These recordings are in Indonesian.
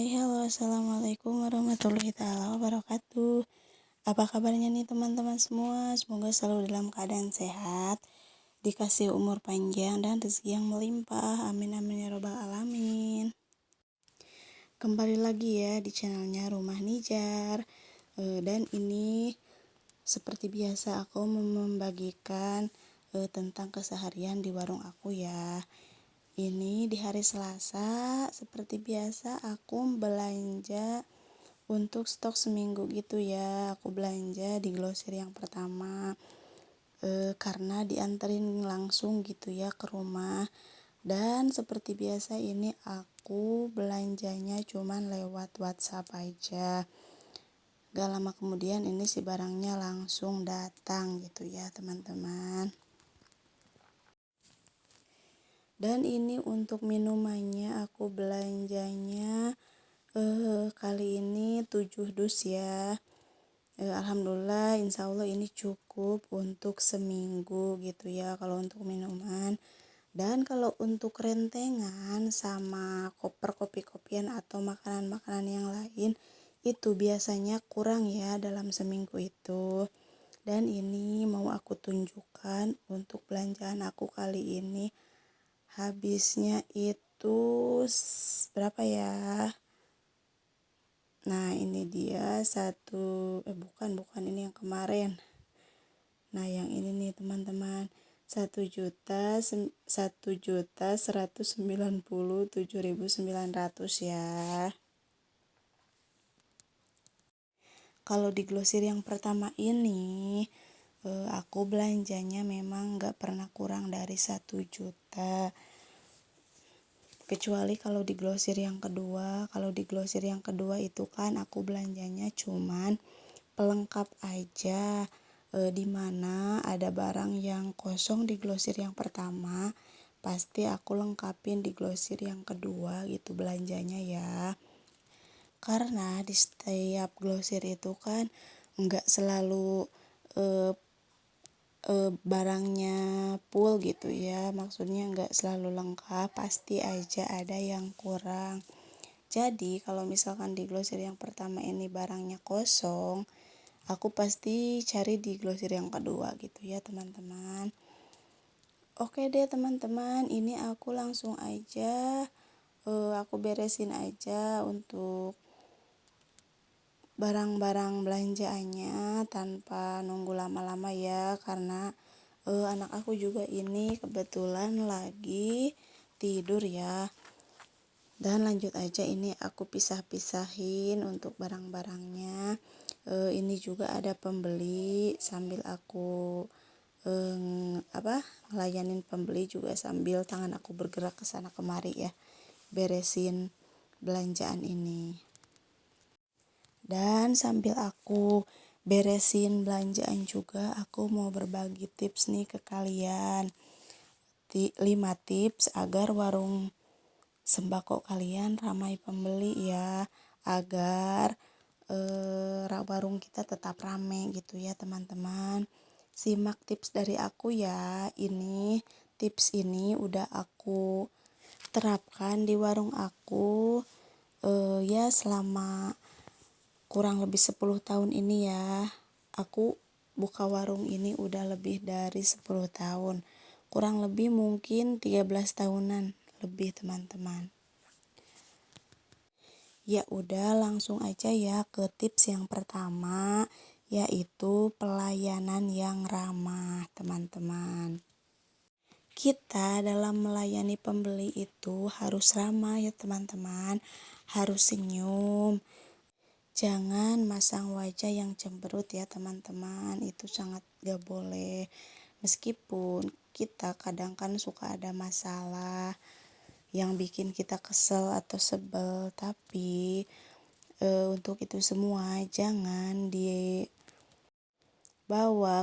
Hai, halo, assalamualaikum warahmatullahi taala wabarakatuh. Apa kabarnya nih teman-teman semua? Semoga selalu dalam keadaan sehat, dikasih umur panjang dan rezeki yang melimpah. Amin amin ya robbal alamin. Kembali lagi ya di channelnya Rumah Nijar. Dan ini seperti biasa aku membagikan tentang keseharian di warung aku ya. Ini di hari Selasa, seperti biasa aku belanja untuk stok seminggu gitu ya. Aku belanja di grosir yang pertama karena dianterin langsung gitu ya ke rumah. Dan seperti biasa ini aku belanjanya cuman lewat WhatsApp aja. Gak lama kemudian ini si barangnya langsung datang gitu ya teman-teman. Dan ini untuk minumannya aku belanjanya kali ini 7 dus ya. Alhamdulillah insya Allah ini cukup untuk seminggu gitu ya kalau untuk minuman. Dan kalau untuk rentengan sama koper kopi-kopian atau makanan-makanan yang lain itu biasanya kurang ya dalam seminggu itu. Dan ini mau aku tunjukkan untuk belanjaan aku kali ini. Habisnya itu berapa ya? Nah ini dia bukan ini yang kemarin. Nah yang ini nih teman-teman, 1.197.900 ya. Kalau di grosir yang pertama ini aku belanjanya memang gak pernah kurang dari 1 juta. Kecuali kalau di grosir yang kedua. Kalau di grosir yang kedua itu kan aku belanjanya cuman pelengkap aja. Dimana ada barang yang kosong di grosir yang pertama, pasti aku lengkapin di grosir yang kedua gitu belanjanya ya. Karena di setiap grosir itu kan enggak selalu barangnya full gitu ya, maksudnya nggak selalu lengkap, pasti aja ada yang kurang. Jadi kalau misalkan di grosir yang pertama ini barangnya kosong, aku pasti cari di grosir yang kedua gitu ya teman-teman. Oke deh teman-teman, ini aku langsung aja aku beresin aja untuk barang-barang belanjaannya tanpa nunggu lama-lama ya, karena anak aku juga ini kebetulan lagi tidur ya. Dan lanjut aja, ini aku pisah-pisahin untuk barang-barangnya. Ini juga ada pembeli sambil aku ngelayanin pembeli juga sambil tangan aku bergerak ke sana kemari ya, beresin belanjaan ini. Dan sambil aku beresin belanjaan juga, aku mau berbagi tips nih ke kalian. 5 tips agar warung sembako kalian ramai pembeli ya, agar warung kita tetap ramai gitu ya teman-teman. Simak tips dari aku ya. Tips ini udah aku terapkan di warung aku ya selama kurang lebih 10 tahun ini ya. Aku buka warung ini udah lebih dari 10 tahun. Kurang lebih mungkin 13 tahunan lebih teman-teman. Ya udah langsung aja ya ke tips yang pertama, yaitu pelayanan yang ramah teman-teman. Kita dalam melayani pembeli itu harus ramah ya teman-teman, harus senyum. Jangan masang wajah yang cemberut ya teman-teman, itu sangat gak boleh. Meskipun kita kadang kan suka ada masalah yang bikin kita kesel atau sebel, tapi untuk itu semua jangan dibawa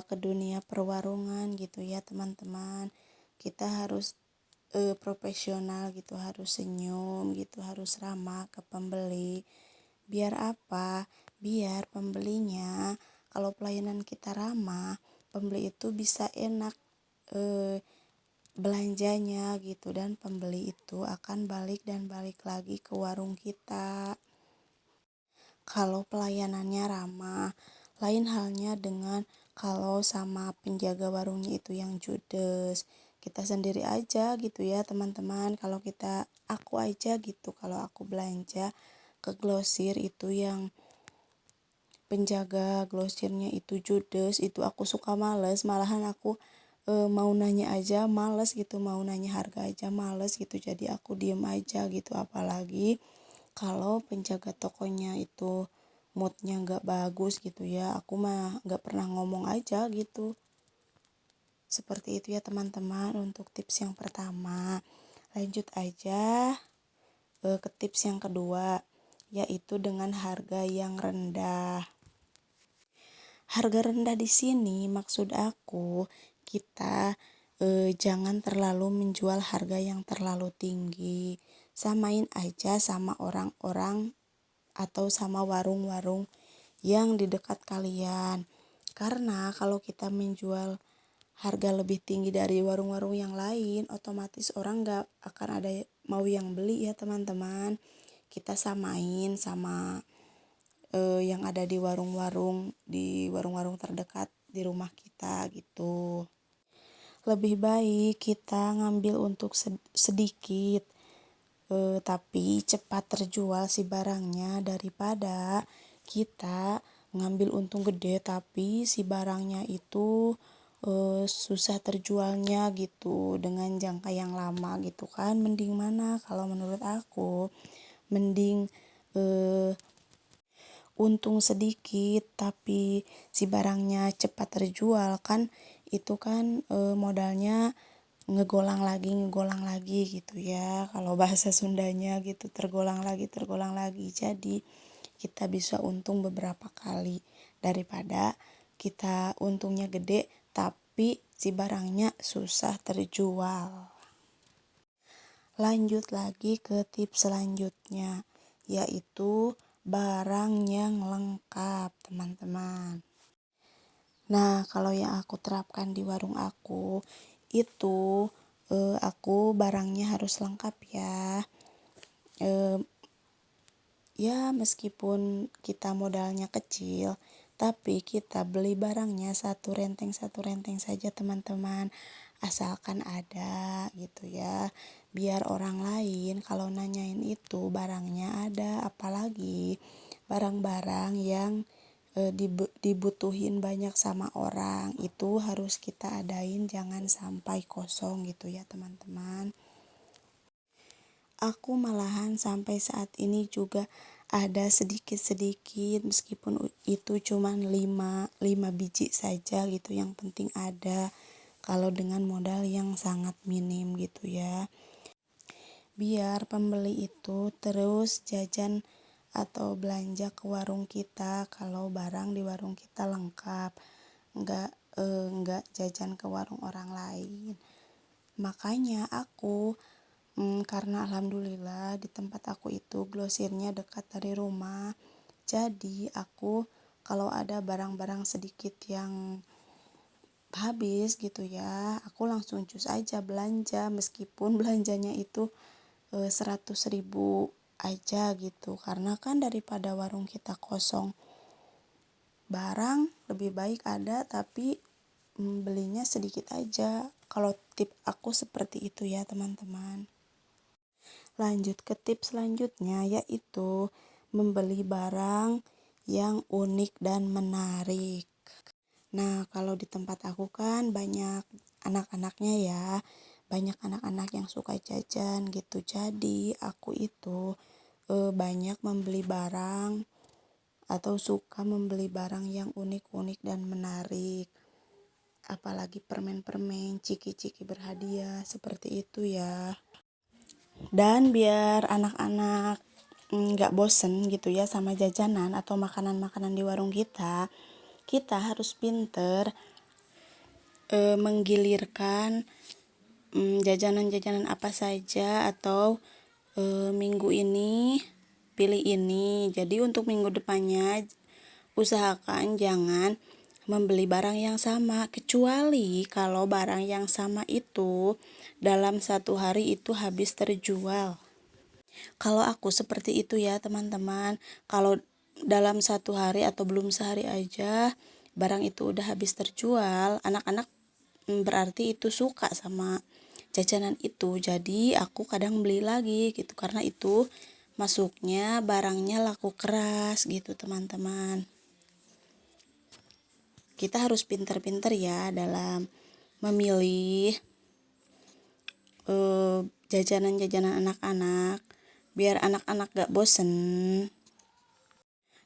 ke dunia perwarungan gitu ya teman-teman. Kita harus profesional gitu, harus senyum gitu, harus ramah ke pembeli. Biar apa? Biar pembelinya, kalau pelayanan kita ramah, pembeli itu bisa enak belanjanya gitu, dan pembeli itu akan balik dan balik lagi ke warung kita. kalau pelayanannya ramah. Lain halnya dengan kalau sama penjaga warungnya itu yang judes. Kita sendiri aja gitu ya teman-teman. Aku aja gitu, kalau aku belanja ke grosir itu yang penjaga grosirnya itu judes, itu aku suka males. Malahan aku mau nanya aja males gitu, mau nanya harga aja males gitu, jadi aku diem aja gitu. Apalagi kalau penjaga tokonya itu moodnya nggak bagus gitu ya, aku mah nggak pernah ngomong aja gitu. Seperti itu ya teman-teman untuk tips yang pertama. Lanjut aja ke tips yang kedua, yaitu dengan harga yang rendah. Harga rendah di sini maksud aku, kita jangan terlalu menjual harga yang terlalu tinggi. Samain aja sama orang-orang atau sama warung-warung yang di dekat kalian. Karena kalau kita menjual harga lebih tinggi dari warung-warung yang lain, otomatis orang gak akan ada mau yang beli ya teman-teman. Kita samain sama yang ada di warung-warung terdekat di rumah kita gitu. Lebih baik kita ngambil untuk sedikit tapi cepat terjual si barangnya, daripada kita ngambil untung gede tapi si barangnya itu susah terjualnya gitu dengan jangka yang lama gitu kan. Mending mana kalau menurut aku, mending untung sedikit tapi si barangnya cepat terjual kan. Itu kan modalnya ngegolang lagi gitu ya, kalau bahasa Sundanya gitu, tergolang lagi. Jadi kita bisa untung beberapa kali daripada kita untungnya gede tapi si barangnya susah terjual. Lanjut lagi ke tips selanjutnya, yaitu barang yang lengkap teman-teman. Nah, kalau yang aku terapkan di warung aku itu aku barangnya harus lengkap ya. Ya meskipun kita modalnya kecil, tapi kita beli barangnya satu renteng saja teman-teman, asalkan ada gitu ya, biar orang lain kalau nanyain itu barangnya ada. Apalagi barang-barang yang dibutuhin banyak sama orang, itu harus kita adain, jangan sampai kosong gitu ya teman-teman. Aku malahan sampai saat ini juga ada sedikit-sedikit, meskipun itu cuman 5 biji saja gitu, yang penting ada, kalau dengan modal yang sangat minim gitu ya. Biar pembeli itu terus jajan atau belanja ke warung kita kalau barang di warung kita lengkap, enggak jajan ke warung orang lain. Makanya aku karena alhamdulillah di tempat aku itu grosirnya dekat dari rumah, jadi aku kalau ada barang-barang sedikit yang habis gitu ya, aku langsung cus aja belanja, meskipun belanjanya itu 100.000 aja gitu. Karena kan daripada warung kita kosong barang, lebih baik ada tapi belinya sedikit aja. Kalau tip aku seperti itu ya teman-teman. Lanjut ke tips selanjutnya, yaitu membeli barang yang unik dan menarik. Nah, kalau di tempat aku kan banyak anak-anaknya ya, banyak anak-anak yang suka jajan gitu. Jadi aku itu banyak membeli barang atau suka membeli barang yang unik-unik dan menarik. Apalagi permen-permen, ciki-ciki berhadiah, seperti itu ya. Dan biar anak-anak nggak bosen gitu ya sama jajanan atau makanan-makanan di warung kita harus pinter menggilirkan jajanan-jajanan apa saja, atau minggu ini pilih ini. Jadi untuk minggu depannya usahakan jangan membeli barang yang sama, kecuali kalau barang yang sama itu dalam satu hari itu habis terjual. Kalau aku seperti itu ya teman-teman. Kalau dalam 1 hari atau belum sehari aja barang itu udah habis terjual, anak-anak berarti itu suka sama jajanan itu, jadi aku kadang beli lagi gitu, karena itu masuknya barangnya laku keras gitu teman-teman. Kita harus pintar-pintar ya dalam memilih jajanan-jajanan anak-anak biar anak-anak gak bosen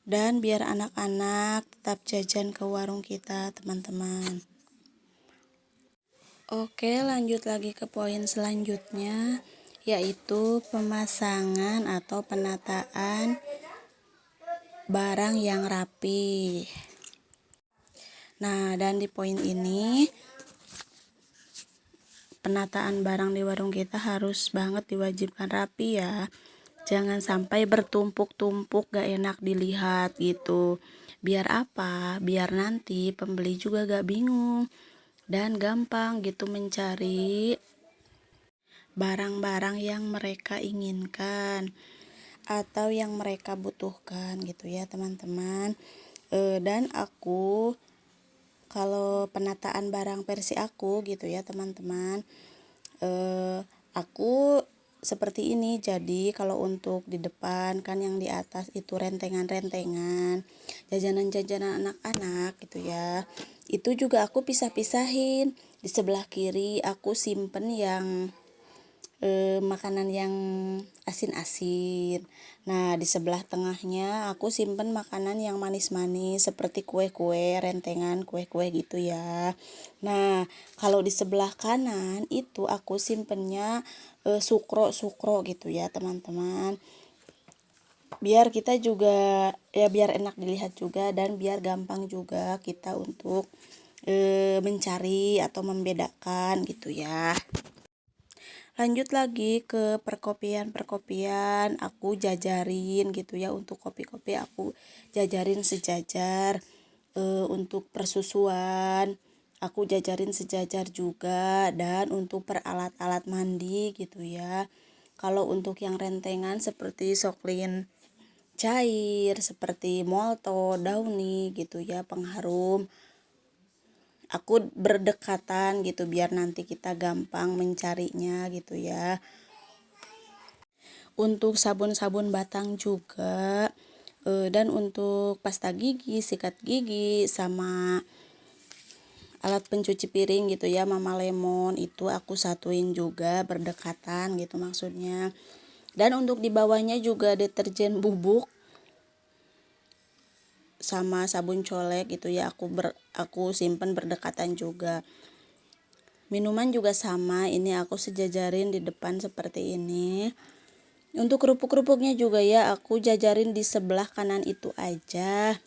dan biar anak-anak tetap jajan ke warung kita teman-teman. Oke, lanjut lagi ke poin selanjutnya, yaitu pemasangan atau penataan barang yang rapi. Nah, dan di poin ini penataan barang di warung kita harus banget diwajibkan rapi ya. Jangan sampai bertumpuk-tumpuk gak enak dilihat gitu. Biar apa? Biar nanti pembeli juga gak bingung dan gampang gitu mencari barang-barang yang mereka inginkan atau yang mereka butuhkan gitu ya teman-teman. Dan aku kalau penataan barang versi aku gitu ya teman-teman, aku seperti ini. Jadi kalau untuk di depan kan yang di atas itu rentengan-rentengan jajanan-jajanan anak-anak gitu ya, itu juga aku pisah-pisahin. Di sebelah kiri aku simpen yang makanan yang asin-asin. Nah, di sebelah tengahnya aku simpen makanan yang manis-manis seperti kue-kue, rentengan kue-kue gitu ya. Nah, kalau di sebelah kanan itu aku simpennya sukro gitu ya, teman-teman. Biar kita juga ya biar enak dilihat juga dan biar gampang juga kita untuk mencari atau membedakan gitu ya. Lanjut lagi ke perkopian, aku jajarin gitu ya, untuk kopi-kopi aku jajarin sejajar. Untuk persusuan aku jajarin sejajar juga, dan untuk peralat-alat mandi gitu ya. Kalau untuk yang rentengan seperti Soklin cair, seperti Molto, Downy gitu ya, pengharum, aku berdekatan gitu biar nanti kita gampang mencarinya gitu ya. Untuk sabun-sabun batang juga, dan untuk pasta gigi, sikat gigi, sama alat pencuci piring gitu ya, Mama Lemon, itu aku satuin juga berdekatan gitu maksudnya. Dan untuk di bawahnya juga deterjen bubuk sama sabun colek gitu ya, aku simpen berdekatan juga. Minuman juga sama, ini aku sejajarin di depan seperti ini. Untuk kerupuk-kerupuknya juga ya aku jajarin di sebelah kanan itu aja,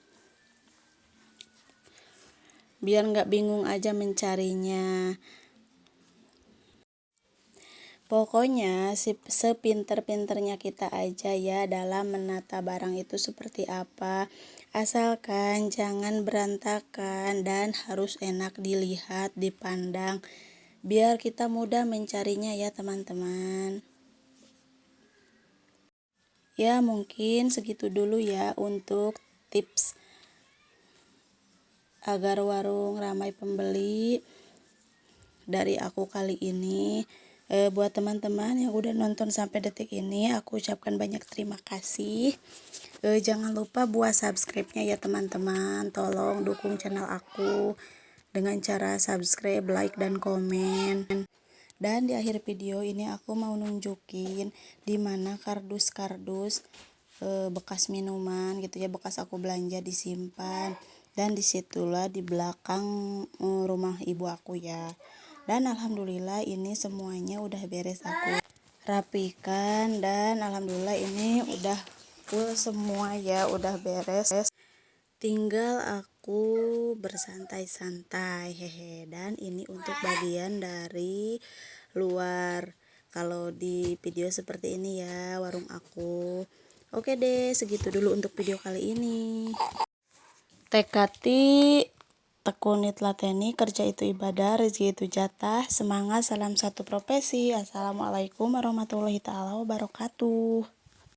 biar nggak bingung aja mencarinya. Pokoknya sepinter-pinternya kita aja ya dalam menata barang itu seperti apa. Asalkan jangan berantakan dan harus enak dilihat, dipandang, biar kita mudah mencarinya ya teman-teman. Ya mungkin segitu dulu ya untuk tips agar warung ramai pembeli dari aku kali ini. Buat teman-teman yang udah nonton sampai detik ini, aku ucapkan banyak terima kasih. Jangan lupa buat subscribe-nya ya teman-teman. Tolong dukung channel aku dengan cara subscribe, like, dan komen. Dan di akhir video ini aku mau nunjukin dimana kardus-kardus bekas minuman gitu ya, bekas aku belanja disimpan. Dan disitulah di belakang rumah ibu aku ya. Dan alhamdulillah ini semuanya udah beres aku rapikan, dan alhamdulillah ini udah full semua ya, udah beres. Tinggal aku bersantai-santai hehe. Dan ini untuk bagian dari luar kalau di video seperti ini ya warung aku. Oke deh, segitu dulu untuk video kali ini. Tekati tekunit lateni, kerja itu ibadah, rezeki itu jatah, semangat, salam satu profesi. Assalamualaikum warahmatullahi taala wabarakatuh.